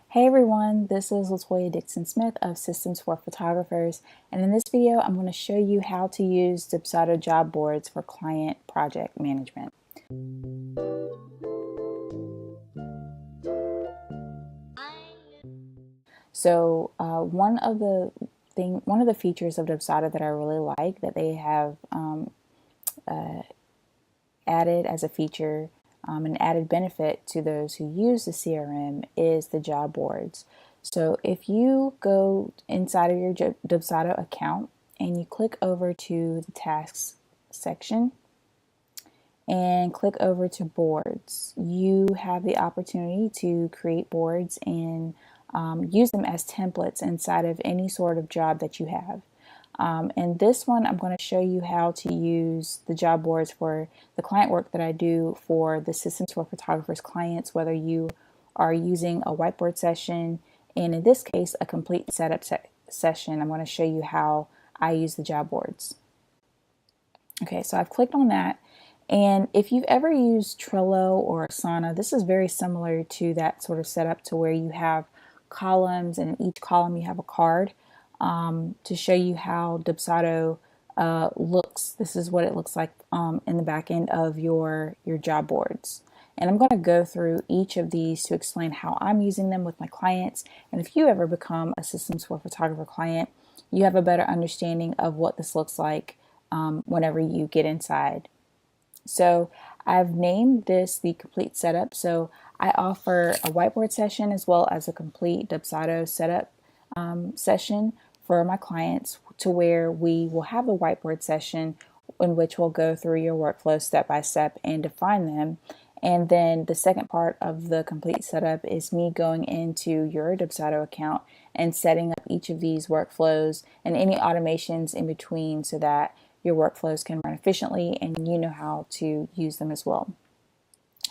Hey everyone, this is Latoya Dixon Smith of Systems for Photographers, and in this video I'm going to show you how to use Dubsado job boards for client project management. So one of the features of Dubsado that I really like that they have added as a feature, an added benefit to those who use the CRM is the job boards. So if you go inside of your Dubsado account and you click over to the tasks section and click over to boards, you have the opportunity to create boards and use them as templates inside of any sort of job that you have. And this one, I'm going to show you how to use the job boards for the client work that I do for the Systems for Photographers clients, whether you are using a whiteboard session, and in this case, a complete setup session. I'm going to show you how I use the job boards. Okay, so I've clicked on that. And if you've ever used Trello or Asana, this is very similar to that sort of setup to where you have columns, and in each column you have a card. To show you how Dubsado looks. This is what it looks like in the back end of your job boards. And I'm going to go through each of these to explain how I'm using them with my clients. And if you ever become a Systems for Photographer client, you have a better understanding of what this looks like whenever you get inside. So I've named this the complete setup. So I offer a whiteboard session as well as a complete Dubsado setup session for my clients, to where we will have a whiteboard session in which we'll go through your workflow step by step and define them. And then the second part of the complete setup is me going into your Dubsado account and setting up each of these workflows and any automations in between so that your workflows can run efficiently and you know how to use them as well.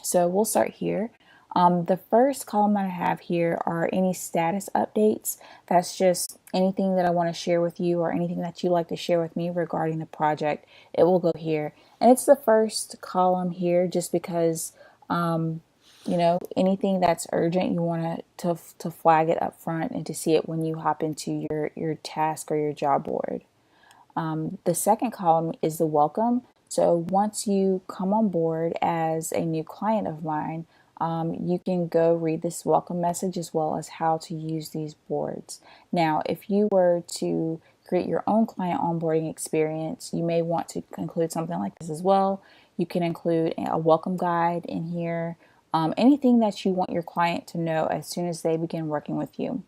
So we'll start here. The first column that I have here are any status updates. That's just anything that I want to share with you or anything that you like to share with me regarding the project. It will go here. And it's the first column here just because, anything that's urgent, you want to flag it up front and to see it when you hop into your task or your job board. The second column is the welcome. So once you come on board as a new client of mine, you can go read this welcome message as well as how to use these boards. Now, if you were to create your own client onboarding experience, you may want to include something like this as well. You can include a welcome guide in here, anything that you want your client to know as soon as they begin working with you.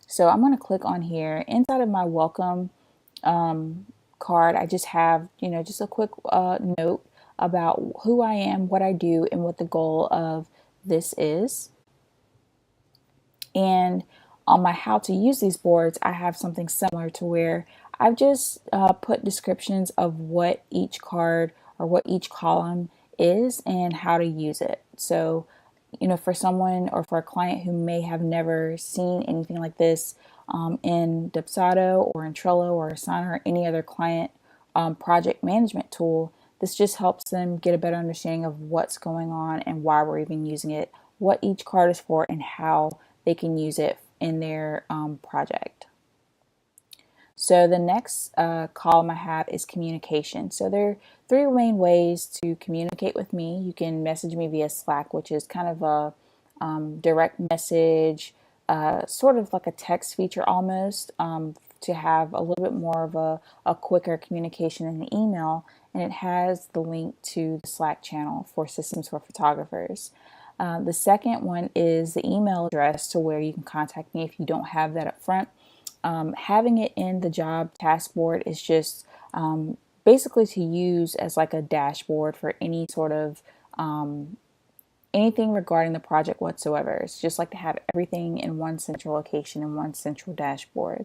So I'm going to click on here. Inside of my welcome card, I just have, just a quick note about who I am, what I do, and what the goal of this is. And on my how to use these boards, I have something similar to where I've just put descriptions of what each card or what each column is and how to use it. So, for someone or for a client who may have never seen anything like this in Dubsado or in Trello or Asana or any other client project management tool, this just helps them get a better understanding of what's going on and why we're even using it, what each card is for, and how they can use it in their project. So the next column I have is communication. So there are three main ways to communicate with me. You can message me via Slack, which is kind of a direct message, sort of like a text feature almost, to have a little bit more of a quicker communication in the email. And it has the link to the Slack channel for Systems for Photographers. The second one is the email address to where you can contact me if you don't have that up front. Having it in the job task board is just basically to use as like a dashboard for any sort of anything regarding the project whatsoever. It's just like to have everything in one central location and one central dashboard.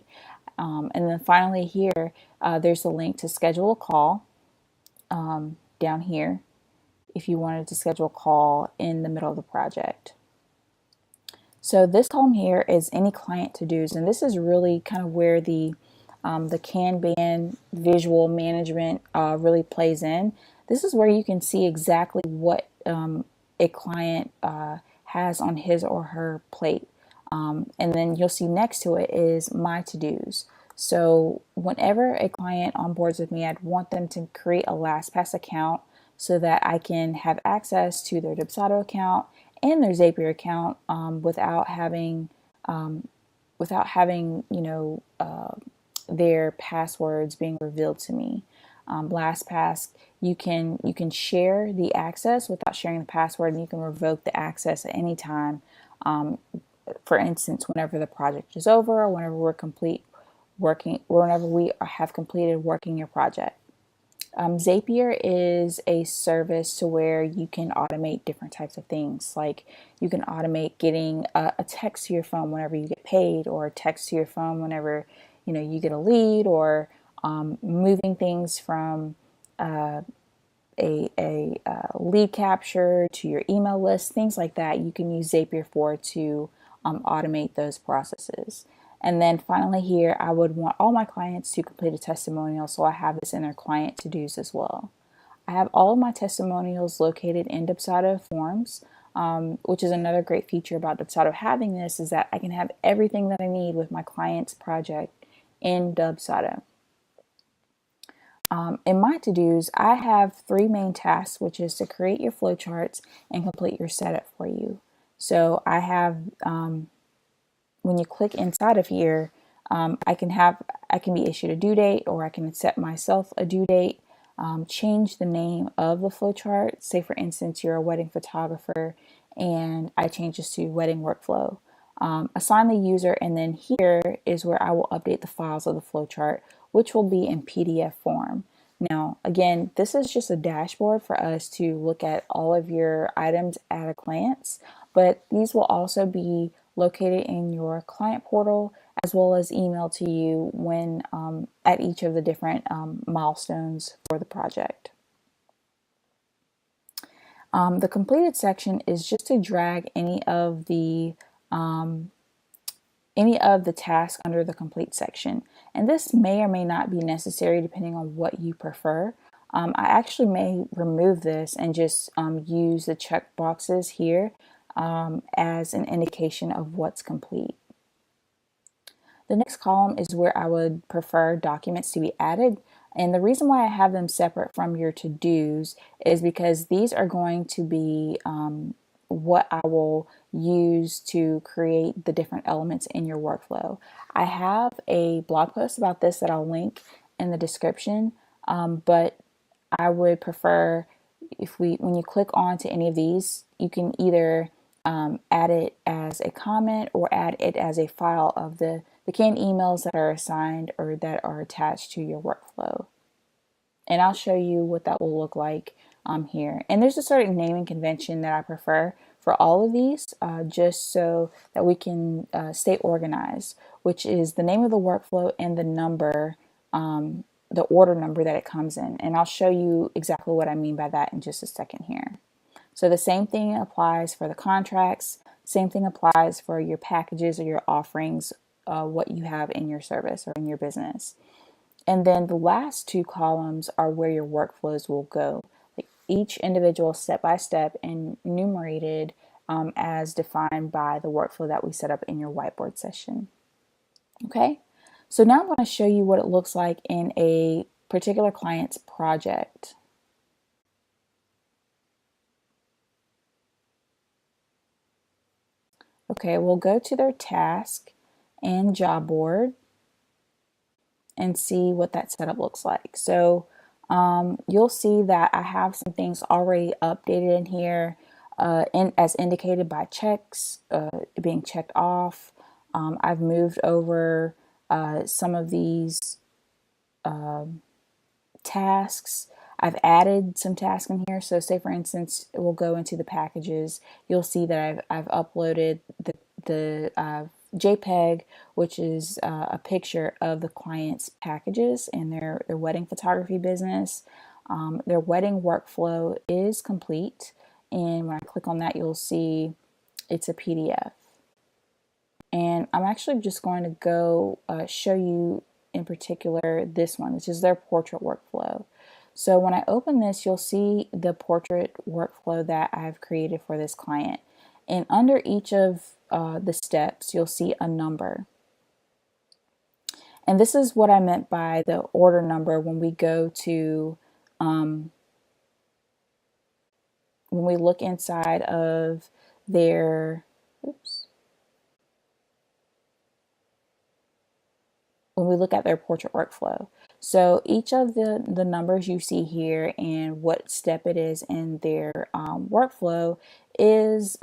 And then finally here, there's a link to schedule a call down here if you wanted to schedule a call in the middle of the project. So this column here is any client to-dos, and this is really kind of where the Kanban visual management really plays in. This is where you can see exactly what a client has on his or her plate. And then you'll see next to it is my to-dos. So whenever a client onboards with me, I'd want them to create a LastPass account so that I can have access to their Dubsado account and their Zapier account without having their passwords being revealed to me. LastPass, you can share the access without sharing the password, and you can revoke the access at any time. For instance, whenever the project is over, or whenever we have completed working your project. Zapier is a service to where you can automate different types of things. Like you can automate getting a text to your phone whenever you get paid, or a text to your phone whenever you get a lead, or moving things from a lead capture to your email list, things like that. You can use Zapier for to automate those processes. And then finally here, I would want all my clients to complete a testimonial, so I have this in their client to-dos as well. I have all of my testimonials located in Dubsado Forms, which is another great feature about Dubsado having this, is that I can have everything that I need with my client's project in Dubsado. In my to-dos, I have three main tasks, which is to create your flowcharts and complete your setup for you. So I have, when you click inside of here, I can be issued a due date, or I can set myself a due date, change the name of the flowchart. Say for instance, you're a wedding photographer and I change this to wedding workflow. Assign the user, and then here is where I will update the files of the flowchart, which will be in PDF form. Now, again, this is just a dashboard for us to look at all of your items at a glance, but these will also be located in your client portal, as well as emailed to you when at each of the different milestones for the project. The completed section is just to drag any of the tasks under the complete section. And this may or may not be necessary depending on what you prefer. I actually may remove this and just use the check boxes here as an indication of what's complete. The next column is where I would prefer documents to be added. And the reason why I have them separate from your to-dos is because these are going to be what I will use to create the different elements in your workflow. I have a blog post about this that I'll link in the description, but I would prefer when you click on to any of these, you can either add it as a comment or add it as a file of the canned emails that are assigned or that are attached to your workflow. And I'll show you what that will look like here. And there's a certain naming convention that I prefer for all of these, just so that we can stay organized, which is the name of the workflow and the number, the order number that it comes in. And I'll show you exactly what I mean by that in just a second here. So the same thing applies for the contracts, same thing applies for your packages or your offerings, what you have in your service or in your business. And then the last two columns are where your workflows will go, like each individual step by step and enumerated as defined by the workflow that we set up in your whiteboard session. Okay, so now I'm going to show you what it looks like in a particular client's project. Okay, we'll go to their task and job board and see what that setup looks like. So you'll see that I have some things already updated in here as indicated by checks being checked off. I've moved over some of these tasks. I've added some tasks in here. So say for instance, we'll go into the packages. You'll see that I've uploaded the JPEG, which is a picture of the client's packages and their wedding photography business. Their wedding workflow is complete. And when I click on that, you'll see it's a PDF. And I'm actually just going to go show you in particular this one, which is their portrait workflow. So when I open this, you'll see the portrait workflow that I've created for this client. And under each of the steps, you'll see a number. And this is what I meant by the order number when we go to, when we look inside of their, oops, when we look at their portrait workflow. So each of the numbers you see here and what step it is in their workflow is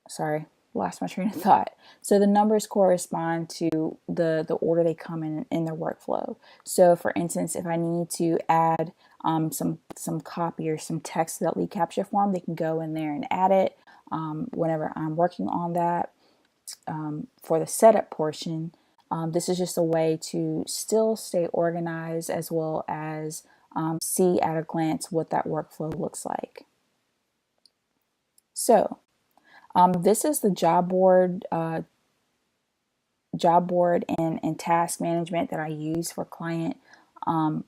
sorry, lost my train of thought. So the numbers correspond to the order they come in their workflow. So for instance, if I need to add some copy or some text to that lead capture form, they can go in there and add it whenever I'm working on that. For the setup portion, this is just a way to still stay organized as well as see at a glance what that workflow looks like. So this is the job board and task management that I use for client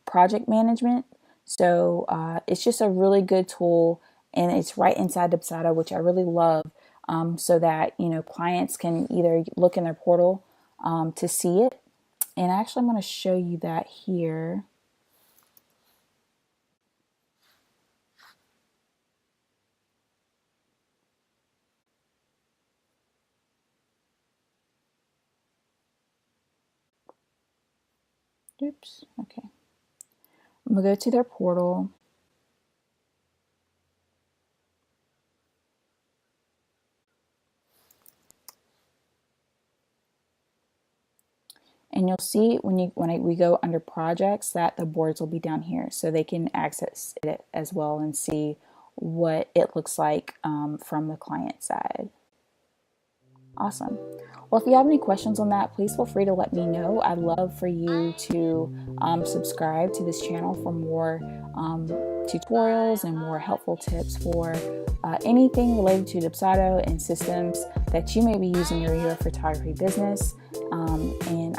project management. So it's just a really good tool, and it's right inside Dubsado, which I really love, so that clients can either look in their portal to see it. And actually, I'm going to show you that here. Oops. Okay. I'm going to go to their portal. And you'll see when we go under projects that the boards will be down here, so they can access it as well and see what it looks like from the client side. Awesome. Well, if you have any questions on that, please feel free to let me know. I'd love for you to subscribe to this channel for more tutorials and more helpful tips for anything related to Dubsado and systems that you may be using in your photography business. And